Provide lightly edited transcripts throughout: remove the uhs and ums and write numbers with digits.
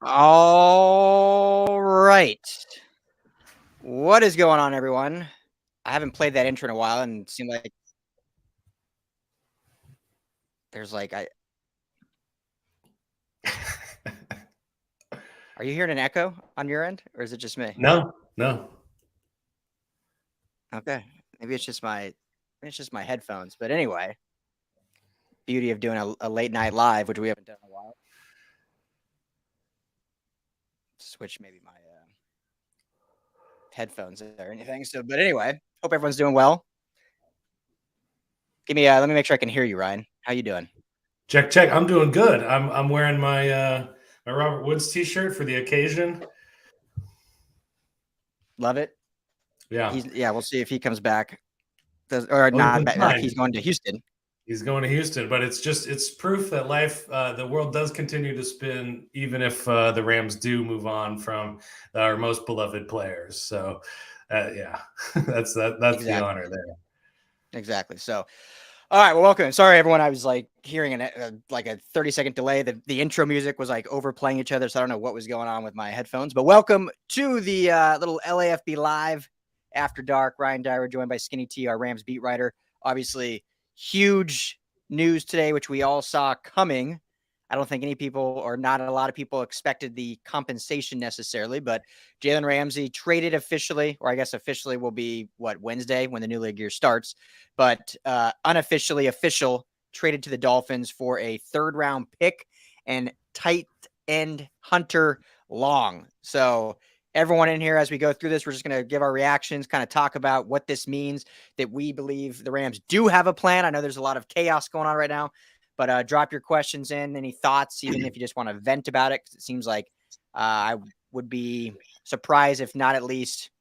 All right. What is going on, everyone? I haven't played that intro in a while, and it seemed like there's like Are you hearing an echo on your end, or is it just me? No. Okay, maybe it's just my headphones. But anyway, beauty of doing a late night live, which we haven't done in a while. Switch maybe my headphones or anything. So, but anyway, hope everyone's doing well. Give me let me make sure I can hear you, Ryan. How you doing? Check. I'm doing good. I'm wearing my my Robert Woods t-shirt for the occasion. Love it. Yeah. We'll see if he comes back. Or Oh, not back. Like he's going to Houston. He's going to Houston, but it's proof that life, the world does continue to spin, even if the Rams do move on from our most beloved players. So, yeah, that's exactly. The honor there. Exactly. So, all right. Well, welcome. Sorry, everyone. I was like hearing like a 30-second delay. The intro music was like overplaying each other, so I don't know what was going on with my headphones. But welcome to the little LAFB live after dark. Ryan Dyrud joined by Skinny T, our Rams beat writer. Obviously, huge news today, which we all saw coming. I don't think any people, or not a lot of people, expected the compensation necessarily, but Jalen Ramsey traded officially, or I guess officially will be Wednesday when the new league year starts, but unofficially official, traded to the Dolphins for a 3rd-round pick and tight end Hunter Long. So everyone in here, as we go through this, we're just going to give our reactions, kind of talk about what this means, that we believe the Rams do have a plan. I know there's a lot of chaos going on right now, but drop your questions in, any thoughts, even if you just want to vent about it, because it seems like I would be surprised if not at least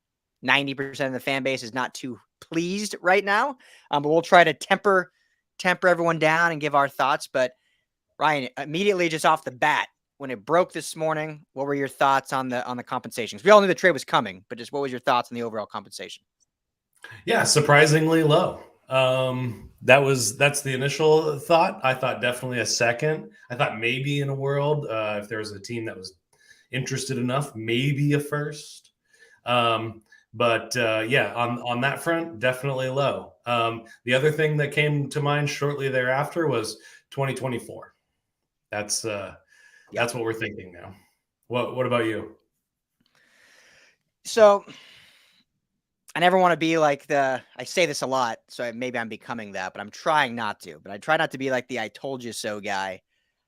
90% of the fan base is not too pleased right now. But we'll try to temper everyone down and give our thoughts. But Ryan, immediately just off the bat, when it broke this morning, what were your thoughts on the compensation? Because we all knew the trade was coming, but just what was your thoughts on the overall compensation? Yeah, surprisingly low. That's the initial thought. I thought definitely a second. I thought maybe in a world, if there was a team that was interested enough, maybe a first. But yeah, on that front, definitely low. The other thing that came to mind shortly thereafter was 2024. That's what we're thinking now. What about you? So I never want to be like I say this a lot, so maybe I'm becoming that, but I'm trying not to. But I try not to be like the I told you so guy.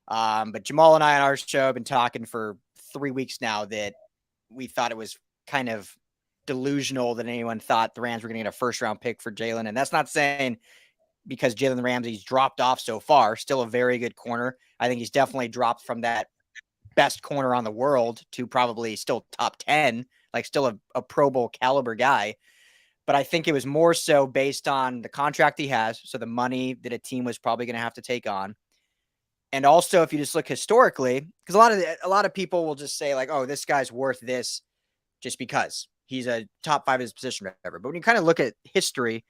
But Jamal and I on our show have been talking for 3 weeks now that we thought it was kind of delusional that anyone thought the Rams were going to get a 1st-round pick for Jalen. And that's not saying because Jalen Ramsey's dropped off so far, still a very good corner. I think he's definitely dropped from that best corner on the world to probably still top 10, like still a Pro Bowl caliber guy. But I think it was more so based on the contract he has, so the money that a team was probably going to have to take on. And also, if you just look historically, because a lot of people will just say like, "Oh, this guy's worth this," just because he's a top 5 of his position, whatever. But when you kind of look at history,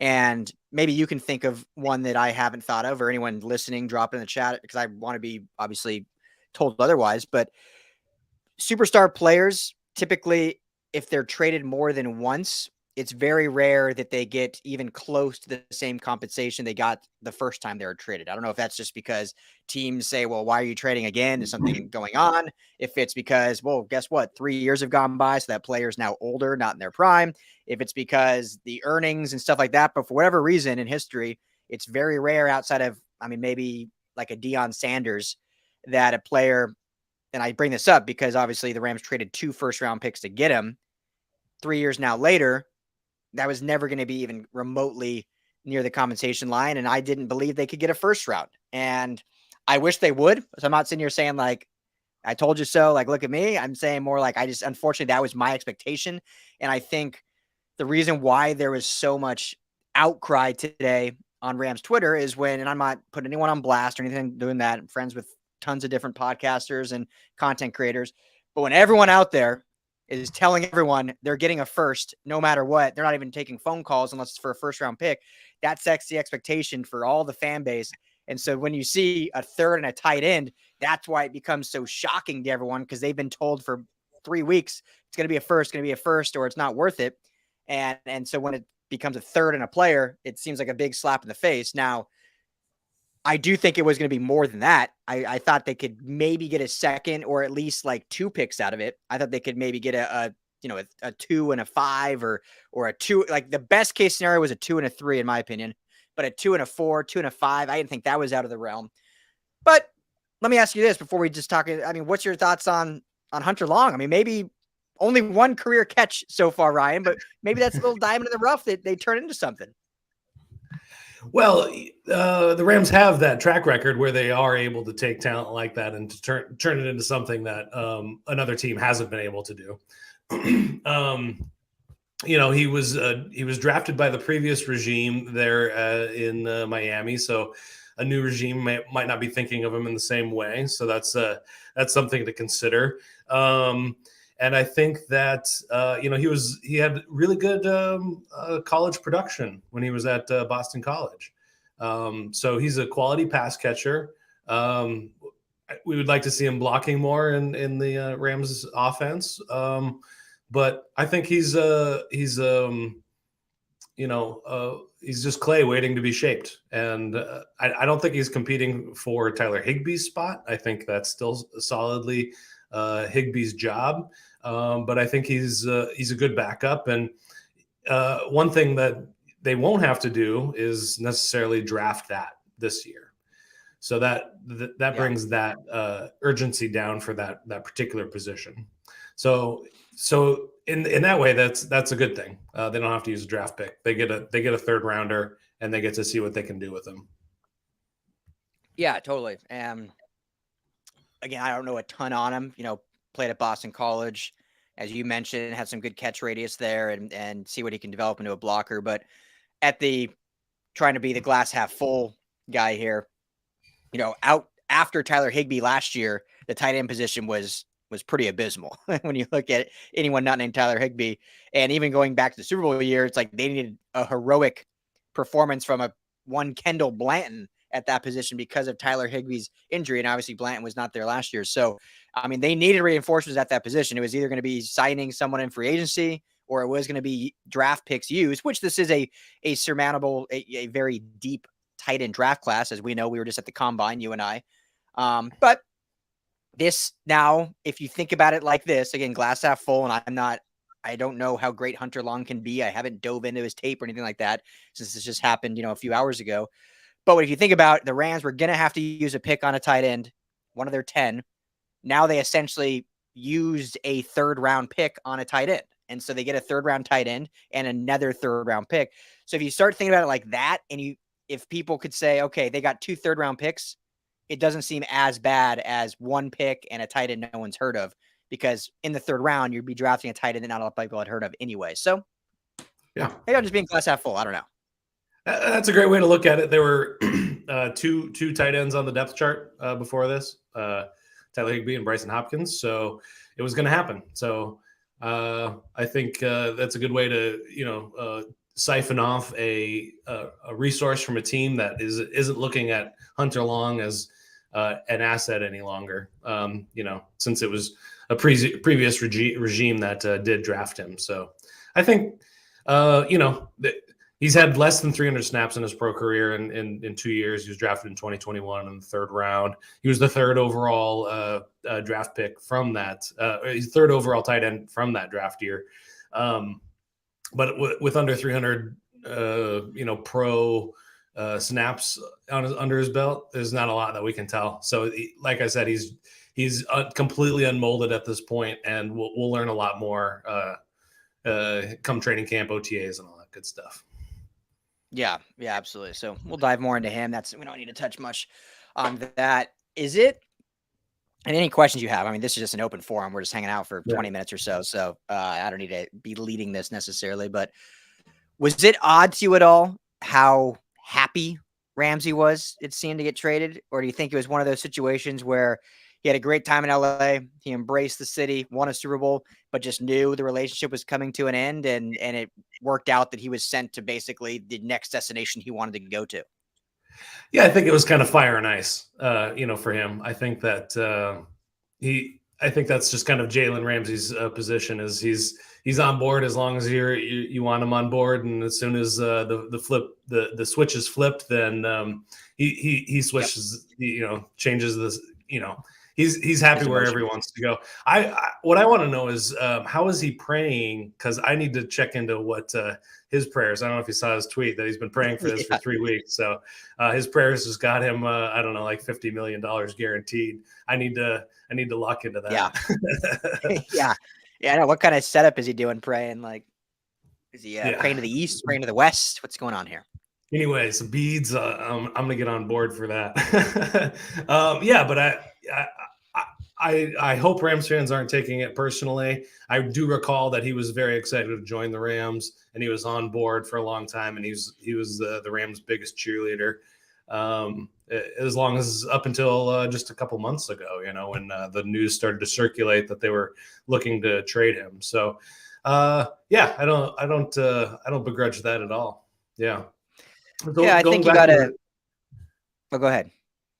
and maybe you can think of one that I haven't thought of, or anyone listening, drop it in the chat because I want to be obviously told otherwise. But superstar players typically, if they're traded more than once, it's very rare that they get even close to the same compensation they got the first time they were traded. I don't know if that's just because teams say, well, why are you trading again? Is something going on? If it's because, well, guess what? 3 years have gone by, so that player is now older, not in their prime. If it's because the earnings and stuff like that, but for whatever reason in history, it's very rare outside of, maybe like a Deion Sanders, that a player, and I bring this up because obviously the Rams traded 2 first-round picks to get him. 3 years now later, that was never going to be even remotely near the compensation line. And I didn't believe they could get a 1st round. And I wish they would. So I'm not sitting here saying like, I told you so, like, look at me. I'm saying more like, unfortunately, that was my expectation. And I think the reason why there was so much outcry today on Rams Twitter is and I'm not putting anyone on blast or anything doing that. I'm friends with tons of different podcasters and content creators. But when everyone out there is telling everyone they're getting a 1st, no matter what, they're not even taking phone calls unless it's for a 1st-round pick, that sets the expectation for all the fan base And so when you see a third and a tight end, that's why it becomes so shocking to everyone, because they've been told for 3 weeks it's going to be a first, or it's not worth it. And so when it becomes a third and a player, it seems like a big slap in the face. Now, I do think it was going to be more than that. I thought they could maybe get a second, or at least like 2 picks out of it. I thought they could maybe get a 2 and a 5, or a 2. Like the best case scenario was a 2 and a 3 in my opinion, but a 2 and a 4, 2 and a 5, I didn't think that was out of the realm. But let me ask you this before we just talk. I mean, what's your thoughts on Hunter Long? I mean, maybe only 1 career catch so far, Ryan, but maybe that's a little diamond in the rough that they turn into something. Well, the Rams have that track record where they are able to take talent like that and to turn it into something that another team hasn't been able to do. He was drafted by the previous regime there in Miami, so a new regime might not be thinking of him in the same way. So that's something to consider. And I think that he had really good college production when he was at Boston College. So he's a quality pass catcher. We would like to see him blocking more in the Rams offense. But I think he's just clay waiting to be shaped. And I don't think he's competing for Tyler Higbee's spot. I think that's still solidly Higbee's job. But I think he's a good backup. And one thing that they won't have to do is necessarily draft that this year. So that brings that urgency down for that particular position. So in that way, that's a good thing. They don't have to use a draft pick. They get a third rounder, and they get to see what they can do with them. Yeah, totally. Again, I don't know a ton on him. Played at Boston College, as you mentioned, had some good catch radius there, and see what he can develop into a blocker. But at the trying to be the glass half full guy here, out after Tyler Higbee last year, the tight end position was pretty abysmal when you look at anyone not named Tyler Higbee. And even going back to the Super Bowl year, it's like they needed a heroic performance from one Kendall Blanton at that position because of Tyler Higbee's injury. And obviously Blanton was not there last year. So, I mean, they needed reinforcements at that position. It was either going to be signing someone in free agency, or it was going to be draft picks used, which this is a surmountable, a very deep tight end draft class. As we know, we were just at the combine, you and I. But this now, if you think about it like this, again, glass half full, and I don't know how great Hunter Long can be. I haven't dove into his tape or anything like that since this just happened, a few hours ago. But if you think about it, the Rams were going to have to use a pick on a tight end, one of their 10. Now they essentially used a third round pick on a tight end. And so they get a third round tight end and another third round pick. So if you start thinking about it like that, and if people could say, okay, they got 2 third round picks, it doesn't seem as bad as 1 pick and a tight end no one's heard of, because in the third round, you'd be drafting a tight end that not a lot of people had heard of anyway. So yeah, maybe I'm just being glass half full. I don't know. That's a great way to look at it. There were two tight ends on the depth chart before this, Tyler Higbee and Bryson Hopkins. So it was going to happen. So I think that's a good way to, siphon off a resource from a team that isn't looking at Hunter Long as an asset any longer. Since it was a previous regime that did draft him. So I think, he's had less than 300 snaps in his pro career in 2 years. He was drafted in 2021 in the 3rd round. He was the 3rd overall draft pick from that. He's 3rd overall tight end from that draft year. But with under 300, pro snaps under his belt, there's not a lot that we can tell. So, like I said, he's completely unmolded at this point, and we'll learn a lot more come training camp, OTAs, and all that good stuff. Yeah, absolutely. So we'll dive more into him. We don't need to touch much on that. Is it? And any questions you have? I mean, this is just an open forum. We're just hanging out for 20 minutes or so. So I don't need to be leading this necessarily. But was it odd to you at all how happy Ramsey was, it seemed, to get traded? Or do you think it was one of those situations where he had a great time in LA, he embraced the city, won a Super Bowl, but just knew the relationship was coming to an end, and it worked out that he was sent to basically the next destination he wanted to go to? Yeah, I think it was kind of fire and ice, for him. I think that I think that's just kind of Jalen Ramsey's position. Is he's on board as long as you want him on board, and as soon as the switch is flipped, then he switches, changes this, he's happy wherever he wants to go. What I want to know is how is he praying? Because I need to check into what his prayers. I don't know if you saw his tweet that he's been praying for this for 3 weeks. So his prayers has got him, I don't know, like $50 million guaranteed. I need to lock into that. Yeah. I know. What kind of setup is he doing praying? Like, is he praying to the east, praying to the west? What's going on here? Anyway, some beads. I'm gonna get on board for that. But I hope Rams fans aren't taking it personally. I do recall that he was very excited to join the Rams, and he was on board for a long time, and he was the Rams' biggest cheerleader, as long as up until just a couple months ago. When the news started to circulate that they were looking to trade him. So, I don't begrudge that at all. Yeah. So I think you got to. Well, go ahead.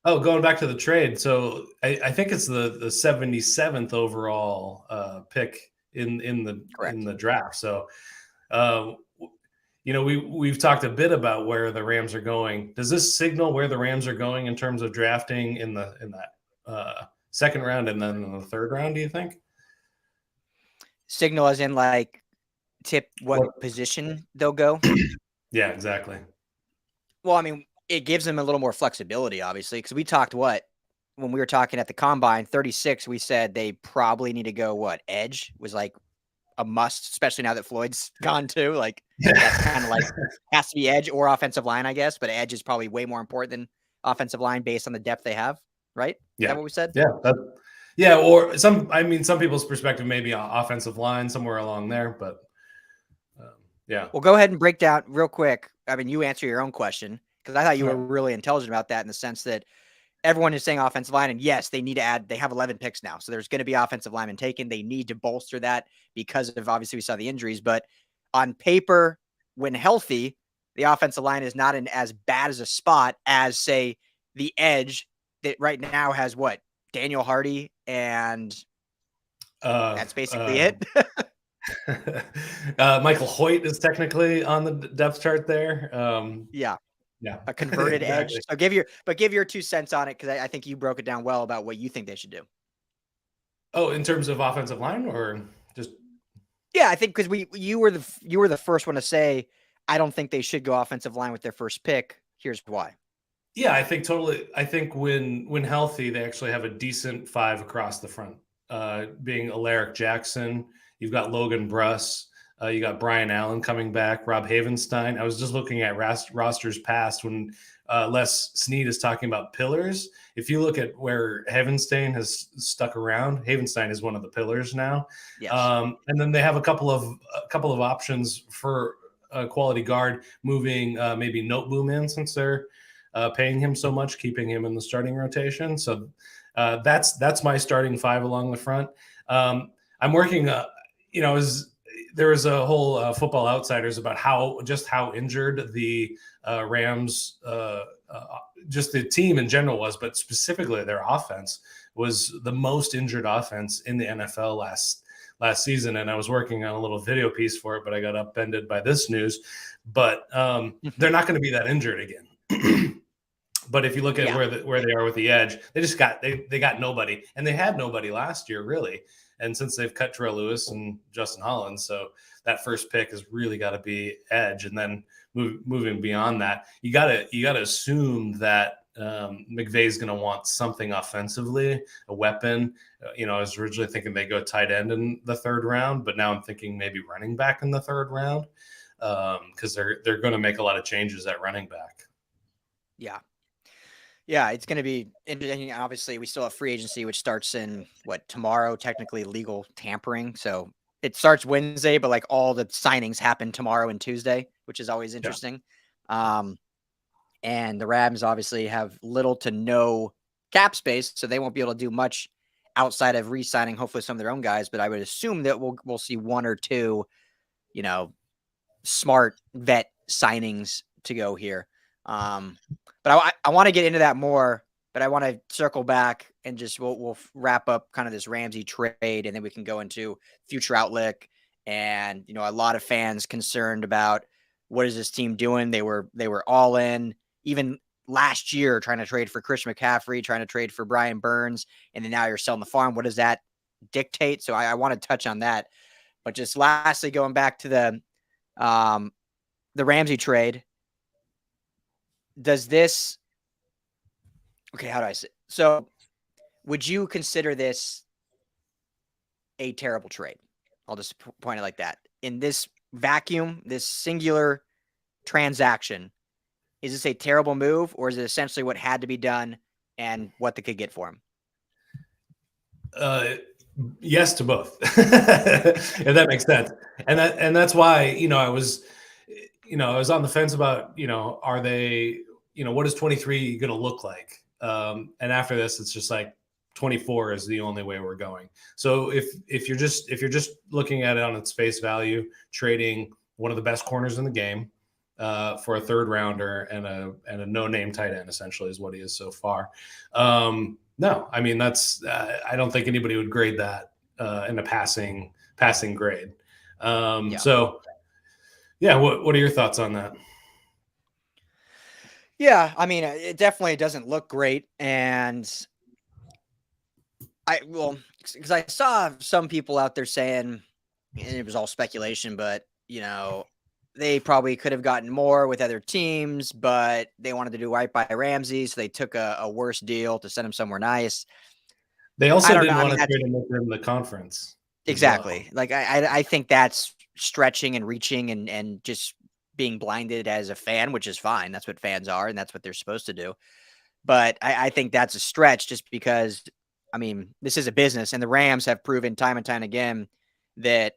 Oh, going back to the trade. So I think it's the 77th overall pick in the draft. So, we've talked a bit about where the Rams are going. Does this signal where the Rams are going in terms of drafting in that second round and then in the third round? Do you think? Signal as in like tip what position they'll go? Yeah, exactly. Well, I mean, it gives them a little more flexibility, obviously, because we talked when we were talking at the combine, 36, we said they probably need to go edge was like a must, especially now that Floyd's gone too. Like that's kind of like has to be edge or offensive line, I guess, but edge is probably way more important than offensive line based on the depth they have, right? Yeah. Is that what we said? Yeah. Or some people's perspective, maybe offensive line somewhere along there, but yeah. Well, go ahead and break down real quick. I mean, you answer your own question because I thought you were really intelligent about that in the sense that everyone is saying offensive line, and yes, they need to add. They have 11 picks now, so there's going to be offensive linemen taken. They need to bolster that because of obviously we saw the injuries. But on paper, when healthy, the offensive line is not in as bad as a spot as say the edge that right now has Daniel Hardy, and that's basically it. Michael Hoyt is technically on the depth chart there. Yeah, a converted exactly. Edge. So give your 2 cents on it because I think you broke it down well about what you think they should do. Oh, in terms of offensive line, or just? Yeah, I think because you were the first one to say I don't think they should go offensive line with their first pick. Here's why. Yeah, I think totally. I think when healthy, they actually have a decent 5 across the front. Being Alaric Jackson. You've got Logan Bruss. You got Brian Allen coming back. Rob Havenstein. I was just looking at rosters past when Les Snead is talking about pillars. If you look at where Havenstein has stuck around, Havenstein is one of the pillars now. Yes. And then they have a couple of options for a quality guard, moving maybe Noteboom in since they're paying him so much, keeping him in the starting rotation. So that's my starting 5 along the front. I'm working. There was a whole Football Outsiders about how injured the Rams, just the team in general was, but specifically their offense was the most injured offense in the NFL last season. And I was working on a little video piece for it, but I got upended by this news. But they're not going to be that injured again. But if you look at where they are with the edge, they got nobody, and they had nobody last year really. And since they've cut Terrell Lewis and Justin Hollins, so that first pick has really got to be edge. And then moving beyond that, you got to assume that McVay is going to want something offensively, a weapon. I was originally thinking they go tight end in the 3rd round, but now I'm thinking maybe running back in the 3rd round because they're going to make a lot of changes at running back. Yeah. Yeah, it's going to be interesting. Obviously, we still have free agency, which starts in tomorrow, technically legal tampering. So it starts Wednesday, but all the signings happen tomorrow and Tuesday, which is always interesting. Yeah. And the Rams obviously have little to no cap space, so they won't be able to do much outside of re-signing, hopefully some of their own guys. But I would assume that we'll see 1 or 2, smart vet signings to go here. But I want to get into that more, but I want to circle back and just we'll wrap up kind of this Ramsey trade, and then we can go into future outlook. And a lot of fans concerned about what is this team doing. They were all in, even last year, trying to trade for Chris McCaffrey, trying to trade for Brian Burns, and then now you're selling the farm. What does that dictate? So I want to touch on that. But just lastly, going back to the Ramsey trade, does this – okay, how do I say – so would you consider this a terrible trade? I'll just point it like that. In this vacuum, this singular transaction, is this a terrible move, or is it essentially what had to be done and what they could get for him? Yes to both, if that makes sense. And that's why, I was on the fence about, are they, what is 23 going to look like? And after this, it's just like 24 is the only way we're going. So if you're just looking at it on its face value, trading one of the best corners in the game for a third rounder and a no-name tight end, essentially, is what he is so far. No, I mean, that's I don't think anybody would grade that in a passing grade. So yeah, what are your thoughts on that? Yeah, I mean, it definitely doesn't look great. And because I saw some people out there saying, and it was all speculation, but they probably could have gotten more with other teams, but they wanted to do right by Ramsey, so they took a worse deal to send him somewhere nice. They also didn't want to trade him in the conference. Exactly. Well. Like I think that's stretching and reaching and just being blinded as a fan, which is fine. That's what fans are, and that's what they're supposed to do. But I think that's a stretch just because, I mean, this is a business, and the Rams have proven time and time again that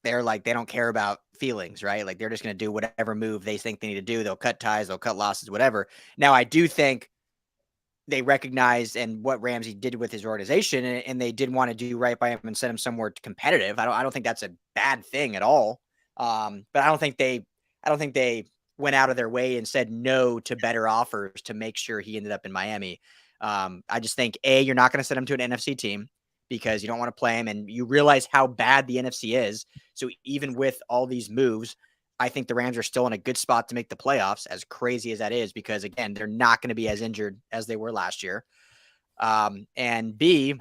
they're like, they don't care about feelings, right? Like they're just going to do whatever move they think they need to do. They'll cut ties, they'll cut losses, whatever. Now, I do think they recognized and what Ramsey did with his organization, and they did want to do right by him and send him somewhere competitive. I don't think that's a bad thing at all. But I don't think they went out of their way and said no to better offers to make sure he ended up in Miami. I just think you're not going to send him to an NFC team because you don't want to play him, and you realize how bad the NFC is. So even with all these moves, I think the Rams are still in a good spot to make the playoffs, as crazy as that is, because again, they're not going to be as injured as they were last year. And B,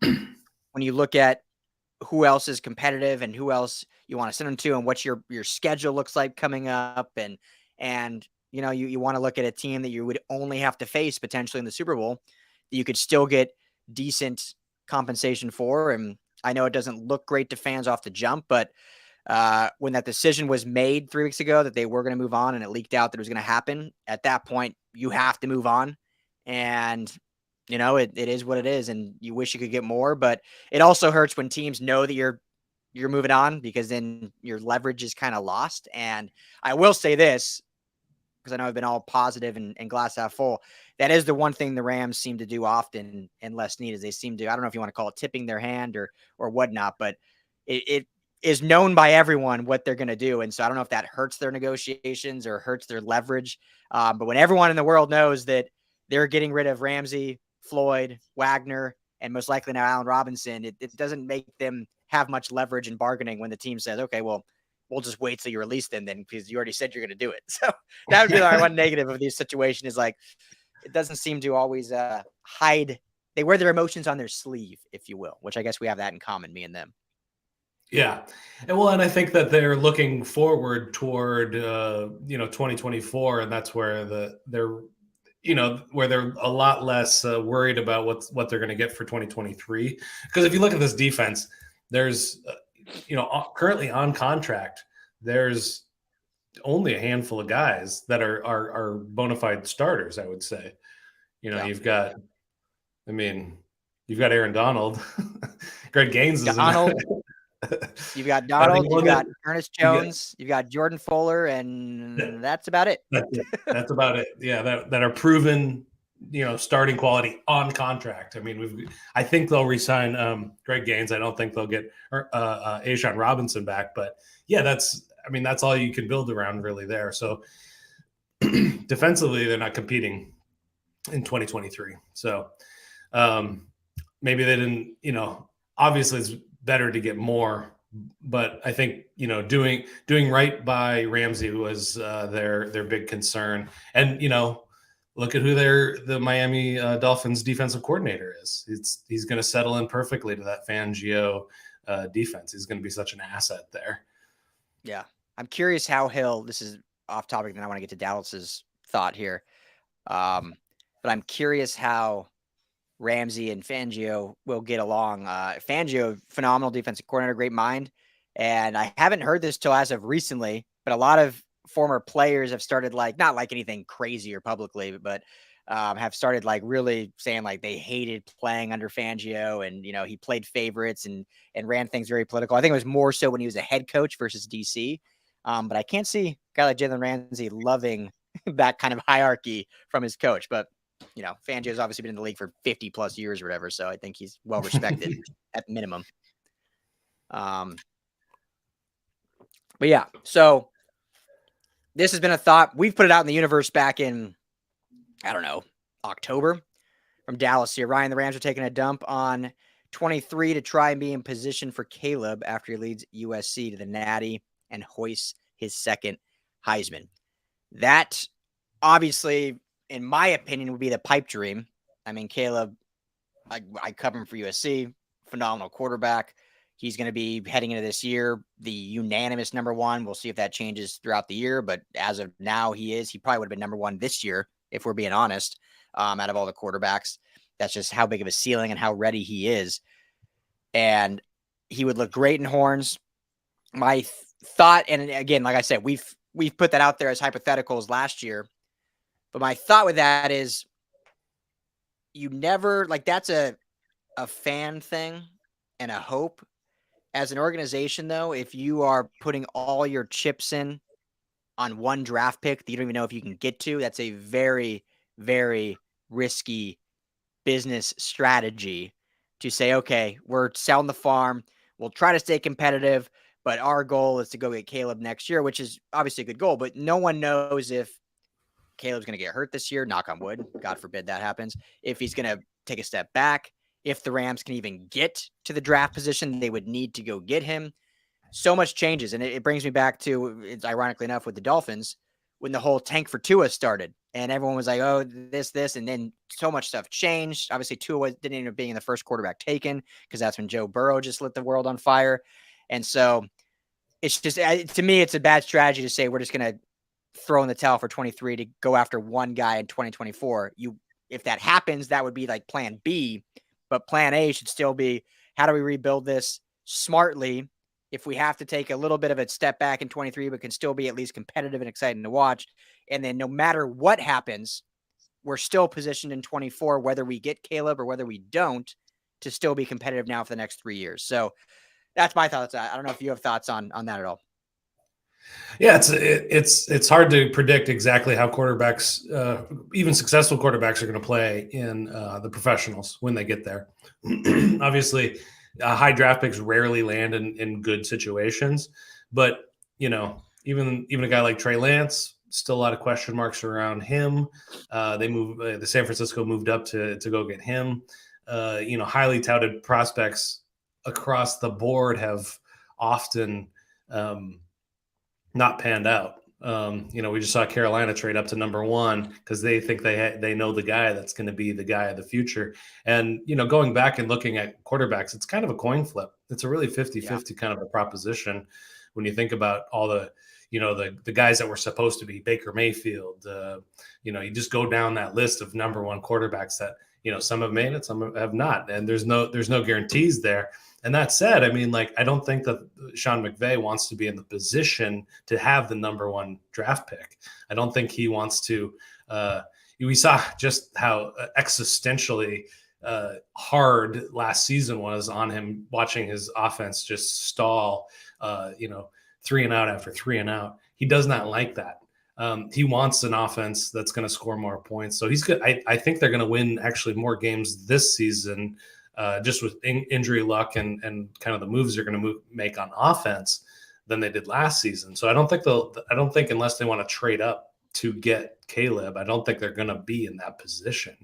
when you look at who else is competitive and who else you want to send them to and what your schedule looks like coming up, and you want to look at a team that you would only have to face potentially in the Super Bowl, that you could still get decent compensation for. And I know it doesn't look great to fans off the jump, but when that decision was made 3 weeks ago that they were going to move on and it leaked out that it was going to happen, at that point, you have to move on. And, it is what it is. And you wish you could get more, but it also hurts when teams know that you're moving on, because then your leverage is kind of lost. And I will say this, because I know I've been all positive and glass half full. That is the one thing the Rams seem to do often and less need, is they seem to, I don't know if you want to call it tipping their hand or whatnot, but it is known by everyone what they're going to do. And so I don't know if that hurts their negotiations or hurts their leverage. But when everyone in the world knows that they're getting rid of Ramsey, Floyd, Wagner, and most likely now Allen Robinson, it doesn't make them have much leverage in bargaining when the team says, okay, well, we'll just wait till you release them then, because you already said you're going to do it. So that would be our one negative of this situation, is like, it doesn't seem to always hide. They wear their emotions on their sleeve, if you will, which I guess we have that in common, me and them. Yeah. And I think that they're looking forward toward, 2024. And that's where they're a lot less worried about what they're going to get for 2023. Because if you look at this defense, there's, currently on contract, there's only a handful of guys that are bona fide starters, I would say. You've got Aaron Donald, Greg Gaines is Donald. You've got Donald, you've got Ernest Jones, you've got Jordan Fuller, and that's about it. That's about it. Yeah, that are proven, starting quality on contract. I mean, I think they'll re-sign Greg Gaines. I don't think they'll get A'Shawn Robinson back, but yeah, that's all you can build around really there. So defensively, they're not competing in 2023. So maybe they didn't, obviously it's better to get more, but I think, doing right by Ramsey was their big concern. And, look at who the Miami Dolphins defensive coordinator is. He's going to settle in perfectly to that Fangio defense. He's going to be such an asset there. Yeah. I'm curious how this is off topic, and I want to get to Dallas's thought here. But I'm curious how Ramsey and Fangio will get along. Fangio, phenomenal defensive coordinator, great mind. And I haven't heard this till as of recently, but a lot of former players have started not like anything crazy or publicly, but have started really saying they hated playing under Fangio, and he played favorites and ran things very political. I think it was more so when he was a head coach versus DC. But I can't see a guy like Jalen Ramsey loving that kind of hierarchy from his coach. But Fangio's obviously been in the league for 50 plus years or whatever, so I think he's well respected at minimum. But yeah, so this has been a thought. We've put it out in the universe back in, I don't know, October from Dallas here. Ryan, the Rams are taking a dump on 23 to try and be in position for Caleb after he leads USC to the Natty and hoists his second Heisman. That obviously, in my opinion, would be the pipe dream. I mean, Caleb, I cover him for USC, phenomenal quarterback. He's going to be heading into this year the unanimous number one. We'll see if that changes throughout the year, but as of now, he probably would have been number one this year, if we're being honest, out of all the quarterbacks. That's just how big of a ceiling and how ready he is. And he would look great in horns. My thought, and again, like I said, we've put that out there as hypotheticals last year, but my thought with that is you never, that's a fan thing and a hope. As an organization, though, if you are putting all your chips in on one draft pick that you don't even know if you can get to, that's a very, very risky business strategy to say, okay, we're selling the farm. We'll try to stay competitive, but our goal is to go get Caleb next year, which is obviously a good goal, but no one knows if Caleb's going to get hurt this year, knock on wood, God forbid that happens, if he's going to take a step back, if the Rams can even get to the draft position they would need to go get him. So much changes, and it brings me back to, it's ironically enough, with the Dolphins, when the whole tank for Tua started, and everyone was like, oh, this, and then so much stuff changed. Obviously, Tua didn't end up being the first quarterback taken, because that's when Joe Burrow just lit the world on fire. And so it's just, to me, it's a bad strategy to say we're just going to throw in the towel for 23 to go after one guy in 2024. If that happens, that would be plan B, but plan A should still be, how do we rebuild this smartly? If we have to take a little bit of a step back in 23, but can still be at least competitive and exciting to watch. And then no matter what happens, we're still positioned in 24, whether we get Caleb or whether we don't, to still be competitive now for the next 3 years. So that's my thoughts. I don't know if you have thoughts on that at all. Yeah, it's hard to predict exactly how quarterbacks, even successful quarterbacks, are going to play in the professionals when they get there. Obviously, high draft picks rarely land in good situations, but even a guy like Trey Lance, still a lot of question marks around him. The San Francisco moved up to go get him. Highly touted prospects across the board have often not panned out. We just saw Carolina trade up to number one because they think they know the guy that's going to be the guy of the future. And, going back and looking at quarterbacks, it's kind of a coin flip. It's a really 50-50 kind of a proposition when you think about all the guys that were supposed to be Baker Mayfield. You just go down that list of number one quarterbacks that, some have made it, some have not. And there's no guarantees there. And that said, I don't think that Sean McVay wants to be in the position to have the number one draft pick. I don't think he wants to. We saw just how existentially hard last season was on him, watching his offense just stall, 3 and out after 3 and out. He does not like that. He wants an offense that's going to score more points. So he's good. I think they're going to win actually more games this season, just with injury luck and kind of the moves they're going to make on offense than they did last season. So I don't think unless they want to trade up to get Caleb. I don't think they're going to be in that position.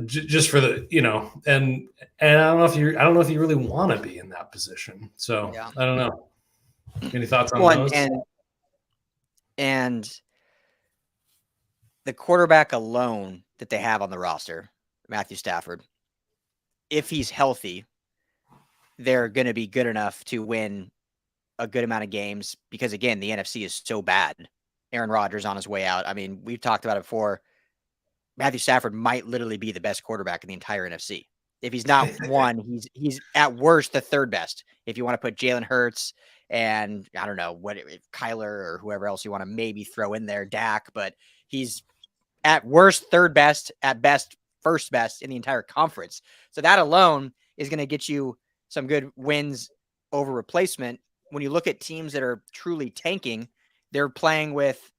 Just for the, and I don't know if you really want to be in that position. So yeah. I don't know. Any thoughts on those? And the quarterback alone that they have on the roster, Matthew Stafford, if he's healthy, they're going to be good enough to win a good amount of games because, again, the NFC is so bad. Aaron Rodgers on his way out. I mean, we've talked about it before. Matthew Stafford might literally be the best quarterback in the entire NFC. If he's not one, he's at worst the third best. If you want to put Jalen Hurts and I don't know Kyler or whoever else you want to maybe throw in there, Dak, but he's at worst third best, at best first best in the entire conference. So that alone is going to get you some good wins over replacement. When you look at teams that are truly tanking, they're playing with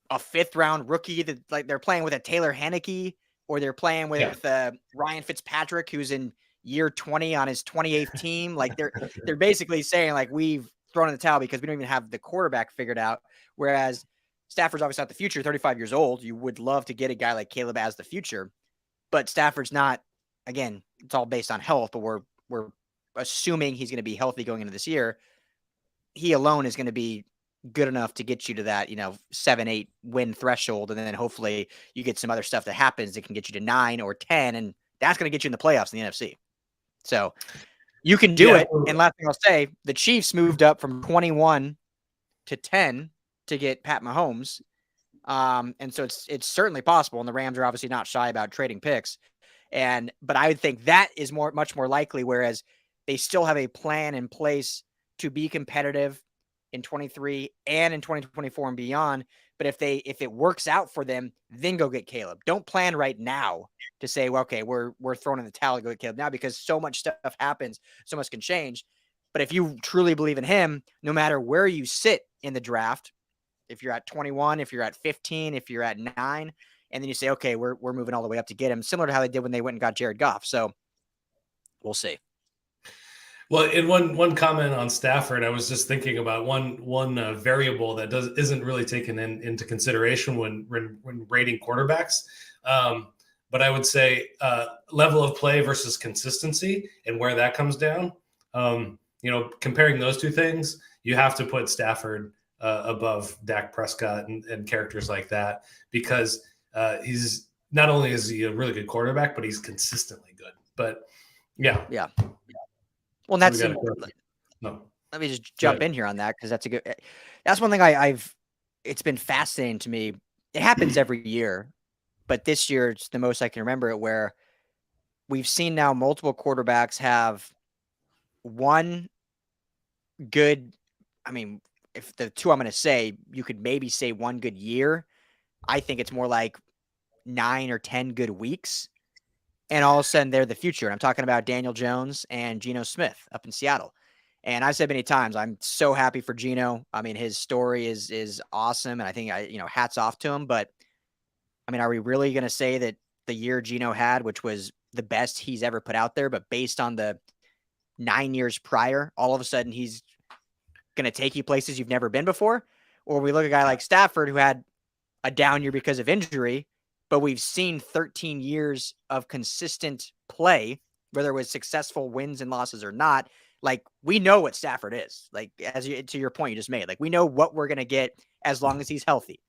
a 5th round rookie that like they're playing with a Taylor Heineke, or they're playing with Ryan Fitzpatrick, who's in year 20 on his 28th team. Like they're basically saying like we've thrown in the towel because we don't even have the quarterback figured out. Whereas Stafford's obviously not the future, 35 years old. You would love to get a guy like Caleb as the future, but Stafford's not. Again, it's all based on health, but we're assuming he's going to be healthy going into this year. He alone is going to be good enough to get you to that, 7-8 win threshold. And then hopefully you get some other stuff that happens that can get you to 9 or 10. And that's going to get you in the playoffs in the NFC. So you can do it. And last thing I'll say, the Chiefs moved up from 21 to 10 to get Pat Mahomes. And so it's certainly possible. And the Rams are obviously not shy about trading picks. But I would think that is much more likely, whereas they still have a plan in place to be competitive in 23 and in 2024 and beyond. But if it works out for them, then go get Caleb. Don't plan right now to say, well, okay, we're throwing in the towel to go get Caleb now, because so much stuff happens, so much can change. But if you truly believe in him, no matter where you sit in the draft, if you're at 21, if you're at 15, if you're at 9, and then you say, okay, we're moving all the way up to get him, similar to how they did when they went and got Jared Goff. So we'll see. Well, in one comment on Stafford, I was just thinking about one variable that isn't really taken into consideration when rating quarterbacks. But I would say level of play versus consistency and where that comes down. Comparing those two things, you have to put Stafford above Dak Prescott and characters like that, because he's not only is he a really good quarterback, but he's consistently good. But yeah. Well, let me just jump in here on that, because that's one thing it's been fascinating to me. It happens every year, but this year it's the most I can remember it, where we've seen now multiple quarterbacks have one good, if the two I'm going to say, you could maybe say one good year. I think it's more like 9 or 10 good weeks. And all of a sudden they're the future. And I'm talking about Daniel Jones and Geno Smith up in Seattle. And I've said many times, I'm so happy for Geno. His story is awesome. And I think hats off to him. But are we really going to say that the year Geno had, which was the best he's ever put out there, but based on the 9 years prior, all of a sudden he's going to take you places you've never been before? Or we look at a guy like Stafford, who had a down year because of injury, but we've seen 13 years of consistent play, whether it was successful wins and losses or not. Like, we know what Stafford is. Like, to your point you just made, like, we know what we're going to get as long as he's healthy.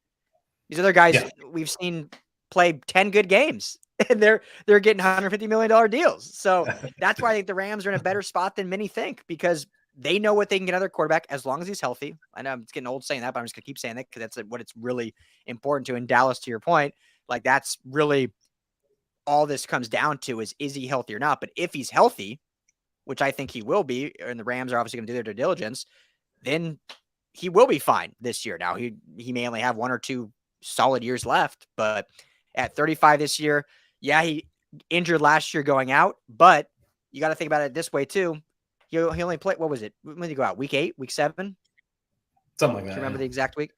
These other guys we've seen play 10 good games, and they're getting $150 million deals. So that's why I think the Rams are in a better spot than many think, because they know what they can get another quarterback as long as he's healthy. I know it's getting old saying that, but I'm just going to keep saying that, because that's what it's really important to in Dallas, to your point. Like, that's really all this comes down to is he healthy or not? But if he's healthy, which I think he will be, and the Rams are obviously going to do their due diligence, then he will be fine this year. Now, he may only have 1 or 2 solid years left, but at 35 this year, he injured last year going out, but you got to think about it this way too. He only played, what was it? When did he go out? Week 8, week 7? Something like that. Do you remember the exact week?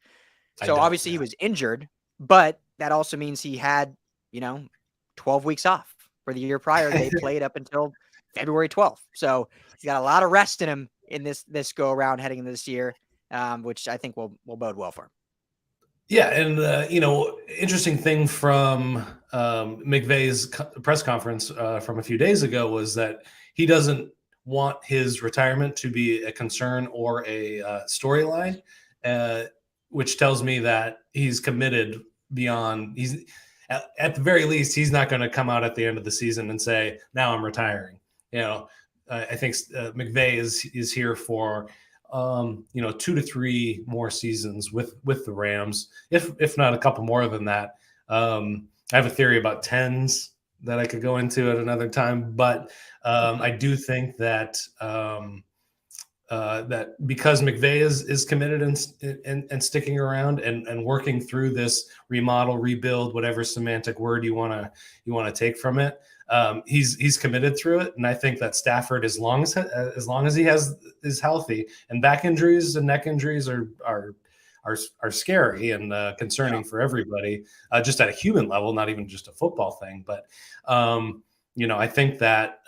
So obviously he was injured, but that also means he had, 12 weeks off. For the year prior, they played up until February 12th. So he's got a lot of rest in him in this go around heading into this year, which I think will bode well for him. Yeah, and interesting thing from McVay's press conference from a few days ago was that he doesn't want his retirement to be a concern or a storyline, which tells me that he's committed beyond. He's at the very least, he's not going to come out at the end of the season and say, "Now I'm retiring." I think McVay is here for 2 to 3 more seasons with the Rams, if not a couple more than that. I have a theory about tens that I could go into at another time, but I do think that that because McVay is committed and sticking around and working through this remodel, rebuild, whatever semantic word you want to take from it, he's committed through it. And I think that Stafford, as long as he is healthy, and back injuries and neck injuries are scary and concerning for everybody, just at a human level, not even just a football thing. But I think that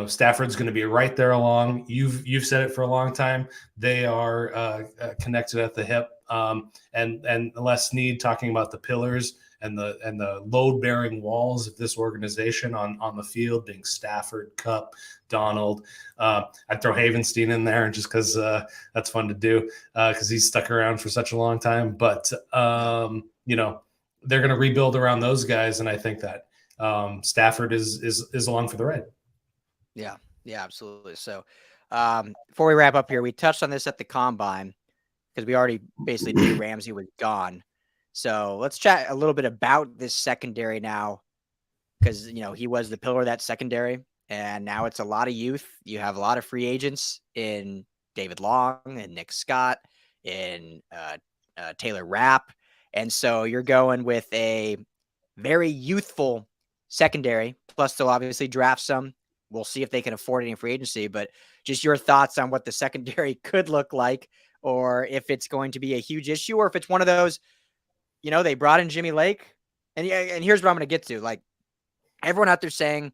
Stafford's going to be right there along. You've said it for a long time. They are connected at the hip, and Les Snead talking about the pillars and the load-bearing walls of this organization on the field being Stafford, Kupp, Donald. I'd throw Havenstein in there just because that's fun to do because he's stuck around for such a long time. But they're going to rebuild around those guys, and I think that Stafford is along for the ride. Yeah, absolutely. So before we wrap up here, we touched on this at the combine because we already basically knew Ramsey was gone. So let's chat a little bit about this secondary now, because he was the pillar of that secondary, and now it's a lot of youth. You have a lot of free agents in David Long and Nick Scott and Taylor Rapp, and so you're going with a very youthful secondary. Plus, they'll obviously draft some. We'll see if they can afford any free agency, but just your thoughts on what the secondary could look like, or if it's going to be a huge issue, or if it's one of those, they brought in Jimmy Lake, and here's what I'm going to get to. Like, everyone out there saying,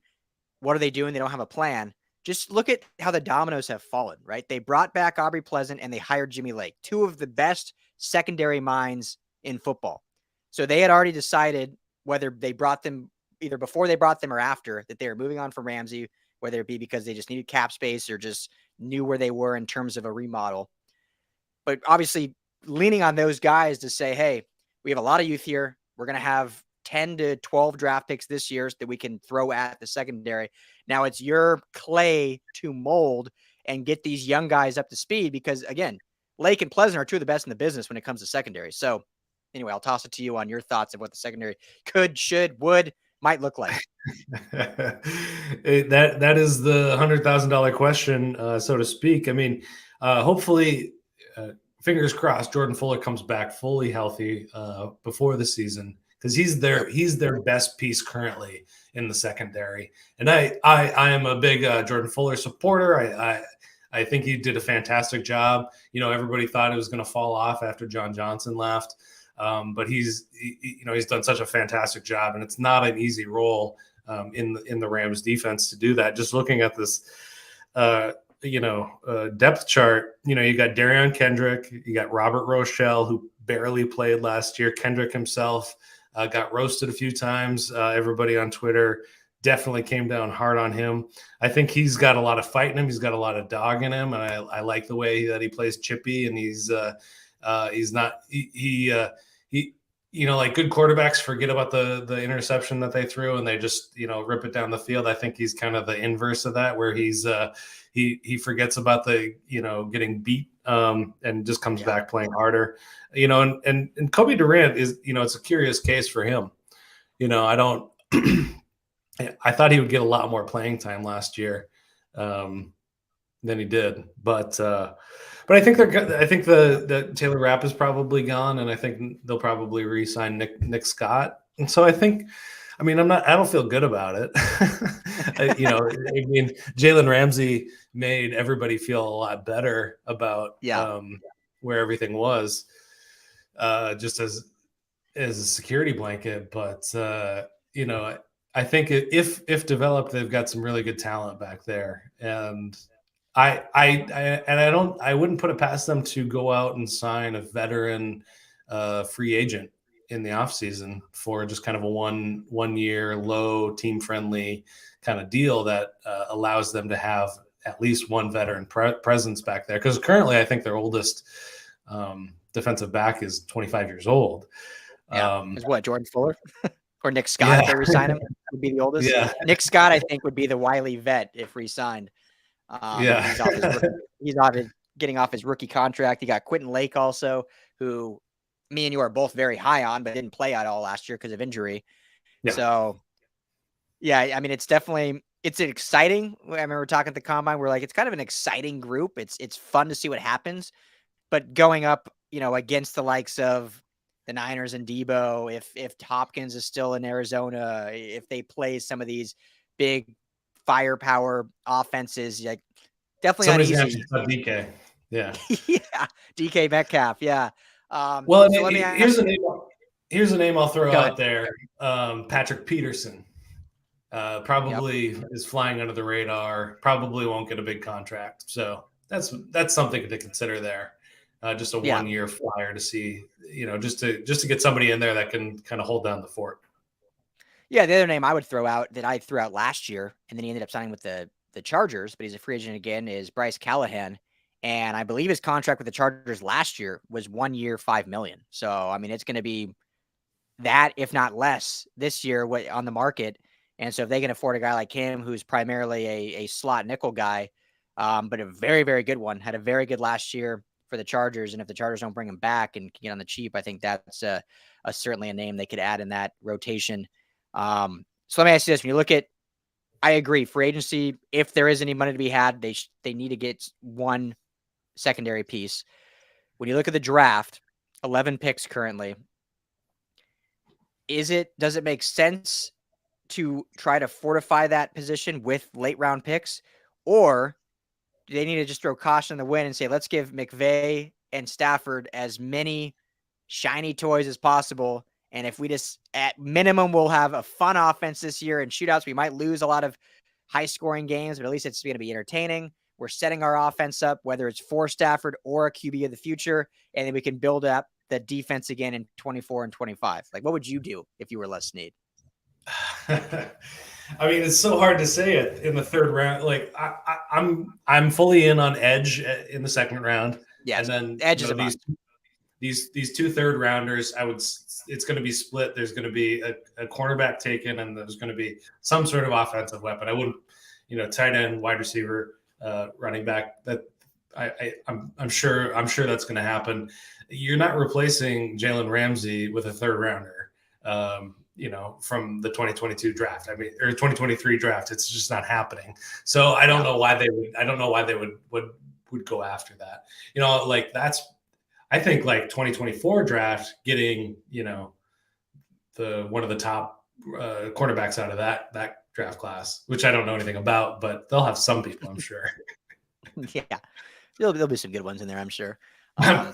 what are they doing? They don't have a plan. Just look at how the dominoes have fallen, right? They brought back Aubrey Pleasant and they hired Jimmy Lake, two of the best secondary minds in football. So they had already decided whether they brought them either before they brought them or after that they were moving on from Ramsey, whether it be because they just needed cap space or just knew where they were in terms of a remodel. But obviously leaning on those guys to say, hey, we have a lot of youth here. We're going to have 10 to 12 draft picks this year that we can throw at the secondary. Now it's your clay to mold and get these young guys up to speed because, again, Lake and Pleasant are two of the best in the business when it comes to secondary. So anyway, I'll toss it to you on your thoughts of what the secondary could, should, would, might look like. That is the $100,000 question, so to speak. I mean, hopefully, fingers crossed, Jordan Fuller comes back fully healthy before the season because he's their best piece currently in the secondary. And I am a big Jordan Fuller supporter. I think he did a fantastic job. Everybody thought it was going to fall off after John Johnson left. But he's done such a fantastic job, and it's not an easy role in the Rams defense to do that. Just looking at this, depth chart, you got Derion Kendrick, you got Robert Rochelle, who barely played last year. Kendrick himself got roasted a few times. Everybody on Twitter definitely came down hard on him. I think he's got a lot of fight in him. He's got a lot of dog in him, and I like the way that he plays chippy, and he's not like good quarterbacks forget about the interception that they threw and they just rip it down the field. I think he's kind of the inverse of that, where he's he forgets about the getting beat and just comes back playing harder. And Kobe Durant is it's a curious case for him. I don't I thought he would get a lot more playing time last year than he did, but I think the Taylor Rapp is probably gone, and I think they'll probably re-sign Nick Scott. And so I don't feel good about it. Jalen Ramsey made everybody feel a lot better about where everything was, just as a security blanket. But I think if developed, they've got some really good talent back there, and I wouldn't put it past them to go out and sign a veteran free agent in the offseason for just kind of a one year low team friendly kind of deal that allows them to have at least one veteran presence back there. Because currently I think their oldest defensive back is 25 years old. Yeah. Is what, Jordan Fuller or Nick Scott if they resign him would be the oldest? Yeah. Nick Scott, I think, would be the wily vet if re-signed. He's getting off his rookie contract. You got Quentin Lake also, who me and you are both very high on, but didn't play at all last year because of injury. Yeah. So, yeah, I mean, it's an exciting. I remember talking at the combine. We're like, it's kind of an exciting group. It's fun to see what happens, but going up, against the likes of the Niners and Debo, if Hopkins is still in Arizona, if they play some of these big firepower offenses, like definitely somebody's not easy. DK. Yeah. Yeah. DK Metcalf. Yeah. Well, so here's a name I'll throw out there. Patrick Peterson probably is flying under the radar, probably won't get a big contract. So that's something to consider there. Just a 1 year flyer to see, just to get somebody in there that can kind of hold down the fort. Yeah. The other name I would throw out that I threw out last year, and then he ended up signing with the Chargers, but he's a free agent again, is Bryce Callahan. And I believe his contract with the Chargers last year was 1 year, $5 million. So, I mean, it's going to be that, if not less, this year on the market. And so if they can afford a guy like him, who's primarily a slot nickel guy, but a very, very good one, had a very good last year for the Chargers. And if the Chargers don't bring him back and get on the cheap, I think that's certainly a name they could add in that rotation. So let me ask you this. When you look at, I agree, free agency, if there is any money to be had, they need to get one secondary piece. When you look at the draft, 11 picks currently, does it make sense to try to fortify that position with late round picks, or do they need to just throw caution in the wind and say, let's give McVay and Stafford as many shiny toys as possible, and if we just, at minimum, we'll have a fun offense this year and shootouts. We might lose a lot of high scoring games, but at least it's going to be entertaining. We're setting our offense up, whether it's for Stafford or a QB of the future, and then we can build up the defense again in 24 and 25. Like, what would you do if you were Les Snead? I mean, it's so hard to say it in the third round. Like, I'm fully in on edge in the second round. Yeah, and then edge is a must. These two third rounders, it's going to be split. There's going to be a cornerback taken, and there's going to be some sort of offensive weapon. I wouldn't, tight end, wide receiver, running back. That I'm sure that's going to happen. You're not replacing Jalen Ramsey with a third rounder, from the 2022 draft. I mean, or 2023 draft. It's just not happening. So I don't know why they would go after that. I think like 2024 draft, getting one of the top cornerbacks out of that draft class, which I don't know anything about, but they'll have some people, I'm sure. Yeah, there'll be some good ones in there, I'm sure. I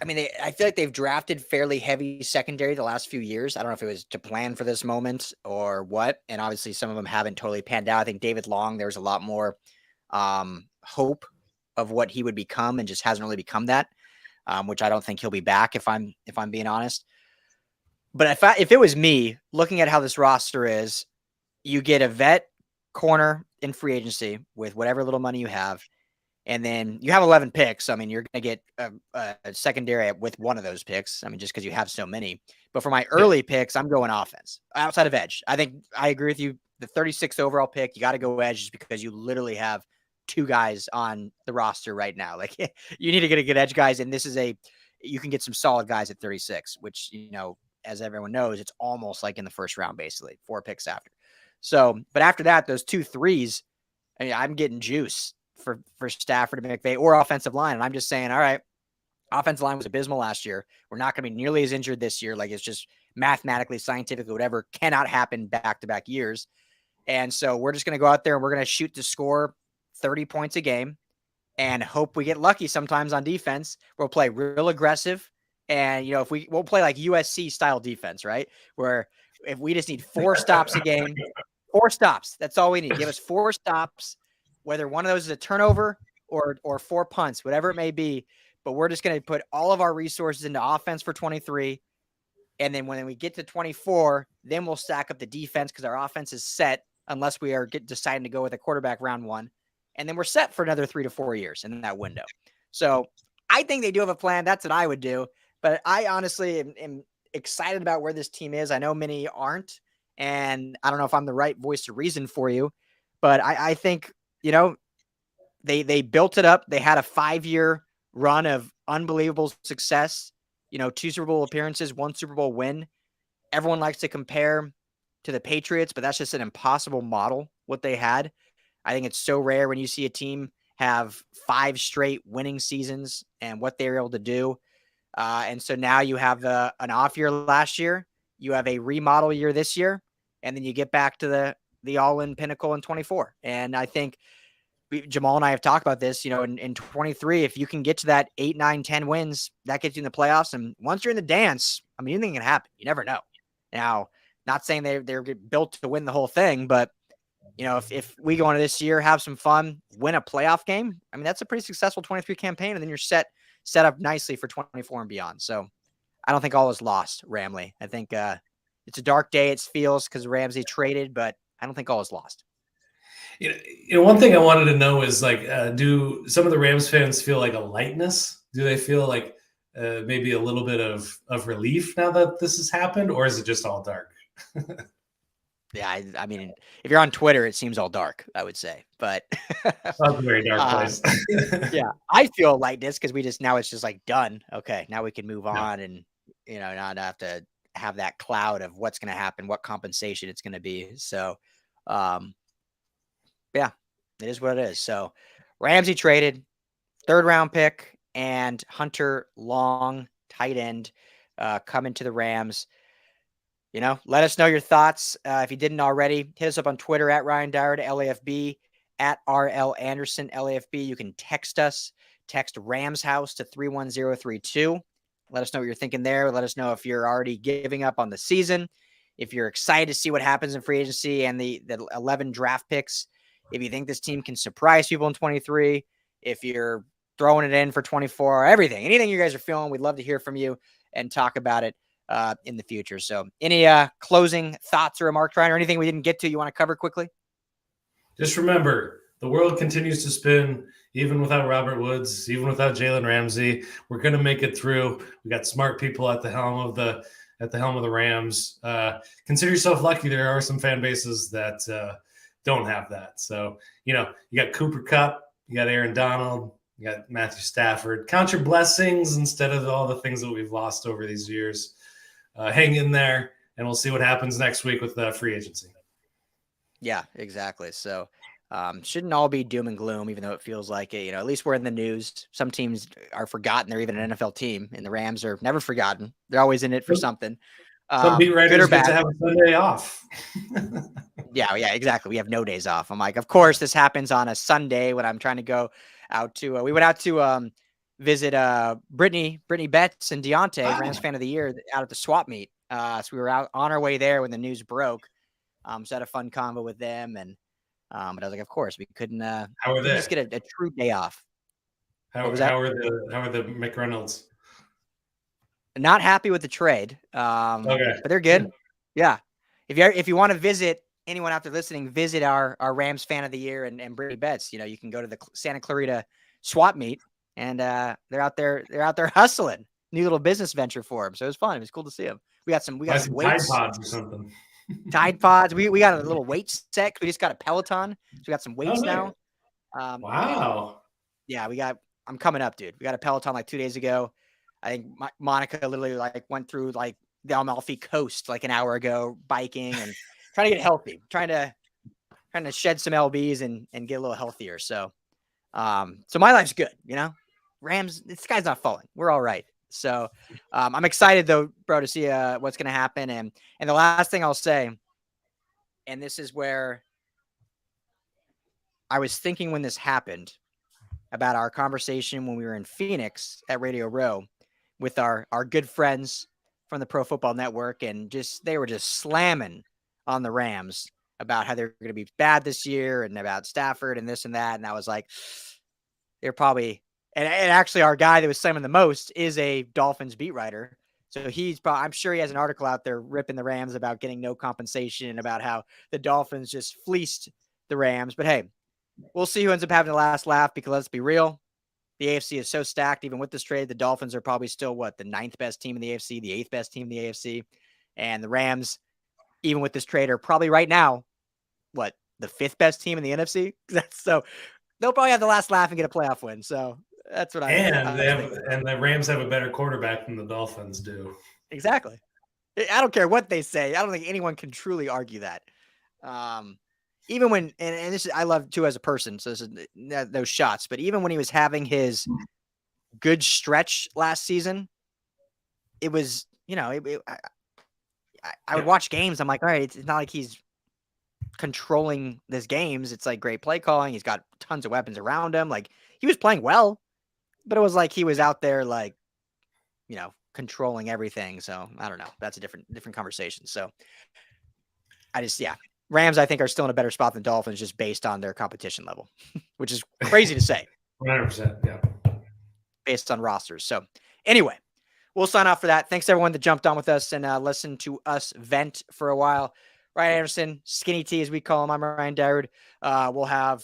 mean, I feel like they've drafted fairly heavy secondary the last few years. I don't know if it was to plan for this moment or what. And obviously some of them haven't totally panned out. I think David Long, there's a lot more hope of what he would become, and just hasn't really become that, which I don't think he'll be back if I'm being honest. But if it was me, looking at how this roster is, you get a vet corner in free agency with whatever little money you have, and then you have 11 picks. I mean, you're going to get a secondary with one of those picks. I mean, just because you have so many. But for my early picks, I'm going offense outside of edge. I think I agree with you. The 36th overall pick, you got to go edge just because you literally have two guys on the roster right now. Like, you need to get a good edge guys. And you can get some solid guys at 36, which, as everyone knows, it's almost like in the first round, basically 4 picks after. So, but after that, those 2 threes, I mean, I'm getting juice for Stafford and McVay or offensive line. And I'm just saying, all right, offensive line was abysmal last year. We're not going to be nearly as injured this year. Like, it's just mathematically, scientifically, whatever, cannot happen back-to-back years. And so we're just going to go out there and we're going to shoot to score 30 points a game and hope we get lucky sometimes on defense. We'll play real aggressive. And, we'll play like USC style defense, right? Where if we just need 4 stops a game, 4 stops, that's all we need. Give us 4 stops, whether one of those is a turnover or 4 punts, whatever it may be. but we're just going to put all of our resources into offense for 23. And then when we get to 24, then we'll stack up the defense because our offense is set unless we are deciding to go with a quarterback round 1. And then we're set for another 3 to 4 years in that window. So I think they do have a plan. That's what I would do. But I honestly am excited about where this team is. I know many aren't. And I don't know if I'm the right voice to reason for you. But I think, they built it up. They had a 5-year run of unbelievable success. 2 Super Bowl appearances, 1 Super Bowl win. Everyone likes to compare to the Patriots, but that's just an impossible model, what they had. I think it's so rare when you see a team have 5 straight winning seasons and what they were able to do. And so now you have an off year last year. You have a remodel year this year, and then you get back to the all-in pinnacle in 24. And I think Jamal and I have talked about this, in 23, if you can get to that 8, 9, 10 wins, that gets you in the playoffs. And once you're in the dance, anything can happen. You never know. Now, not saying they're built to win the whole thing, but if we go into this year, have some fun, win a playoff game, that's a pretty successful 23 campaign. And then you're set up nicely for 24 and beyond. So I don't think all is lost, Ramley. I think it's a dark day. It feels because Ramsey traded, but I don't think all is lost. One thing I wanted to know is do some of the Rams fans feel like a lightness? Do they feel like maybe a little bit of relief now that this has happened, or is it just all dark? Yeah, if you're on Twitter, it seems all dark, I would say, but that's a very dark place. Yeah, I feel lightness because now it's just done. Okay, now we can move on and not have to have that cloud of what's going to happen, what compensation it's going to be. So, yeah, it is what it is. So Ramsey traded, 3rd round pick, and Hunter Long, tight end, coming to the Rams. Let us know your thoughts. If you didn't already, hit us up on Twitter at Ryan Dyrud, LAFB, at RL Anderson, LAFB. You can text us. Text RamsHouse to 31032. Let us know what you're thinking there. Let us know if you're already giving up on the season, if you're excited to see what happens in free agency and the 11 draft picks. If you think this team can surprise people in 23, if you're throwing it in for 24, anything you guys are feeling, we'd love to hear from you and talk about it in the future. So any closing thoughts or remarks, Ryan, or anything we didn't get to you want to cover quickly? Just remember, the world continues to spin, even without Robert Woods, even without Jalen Ramsey. We're going to make it through. We got smart people at the helm of the Rams. Consider yourself lucky. There are some fan bases that don't have that. So, you got Cooper Kupp, you got Aaron Donald, you got Matthew Stafford. Count your blessings instead of all the things that we've lost over these years. Hang in there, and we'll see what happens next week with the free agency. Yeah, exactly. So shouldn't all be doom and gloom, even though it feels like it. At least we're in the news. Some teams are forgotten. They're even an NFL team, and the Rams are never forgotten. They're always in it for something. Some beat writers get to have a Sunday off. Yeah, exactly. We have no days off. I'm like, of course, this happens on a Sunday when I'm trying to go out to. We went out to visit Brittany Betts and Deontay, Rams fan of the year, out at the swap meet. So we were out on our way there when the news broke. So I had a fun convo with them, and but I was like, of course, we couldn't. How are they? Just get a true day off. How are the McReynolds? Not happy with the trade. Okay, but they're good. Yeah. If you want to visit, anyone out there listening, visit our Rams fan of the year and Brittany Betts. You can go to the Santa Clarita swap meet, and they're out there hustling. New little business venture for them. So it was fun. It was cool to see them. We got some weights. Tide Pods or something. Tide Pods. We got a little weight set. We just got a Peloton. So we got some weights now. Wow. Yeah, I'm coming up, dude. We got a Peloton 2 days ago. I think Monica literally went through the Amalfi Coast an hour ago, biking and trying to get healthy, trying to shed some lbs and get a little healthier. So my life's good, Rams, the sky's not falling. We're all right. So I'm excited though, bro, to see what's going to happen. And the last thing I'll say, and this is where I was thinking when this happened about our conversation when we were in Phoenix at Radio Row with our good friends from the Pro Football Network, and they were just slamming on the Rams about how they're going to be bad this year and about Stafford and this and that. And I was like, they're probably And actually, our guy that was slamming the most is a Dolphins beat writer. So I'm sure he has an article out there ripping the Rams about getting no compensation and about how the Dolphins just fleeced the Rams. But hey, we'll see who ends up having the last laugh, because let's be real. The AFC is so stacked. Even with this trade, the Dolphins are probably still the 9th best team in the AFC, the 8th best team in the AFC. And the Rams, even with this trade, are probably right now, the 5th best team in the NFC? So they'll probably have the last laugh and get a playoff win. So that's what and the Rams have a better quarterback than the Dolphins do. Exactly. I don't care what they say. I don't think anyone can truly argue that. Even when, and this is, I love Tua as a person, so this is those shots, but even when he was having his good stretch last season, it was, I would watch games. I'm like, all right, it's not like he's controlling these games. It's like great play calling. He's got tons of weapons around him. Like, he was playing well, but it was like he was out there, like, controlling everything. So I don't know. That's a different conversation. So Rams, I think, are still in a better spot than Dolphins just based on their competition level, which is crazy to say. 100%. Yeah. Based on rosters. So anyway, we'll sign off for that. Thanks everyone that jumped on with us and listened to us vent for a while. Ryan Anderson, Skinny T as we call him. I'm Ryan Dyrud. We'll have,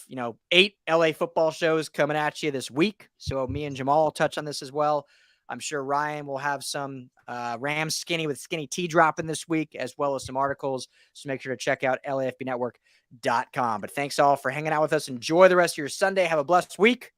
8 LA football shows coming at you this week. So me and Jamal will touch on this as well. I'm sure Ryan will have some Rams Skinny with Skinny T dropping this week, as well as some articles. So make sure to check out LAFBnetwork.com. But thanks all for hanging out with us. Enjoy the rest of your Sunday. Have a blessed week.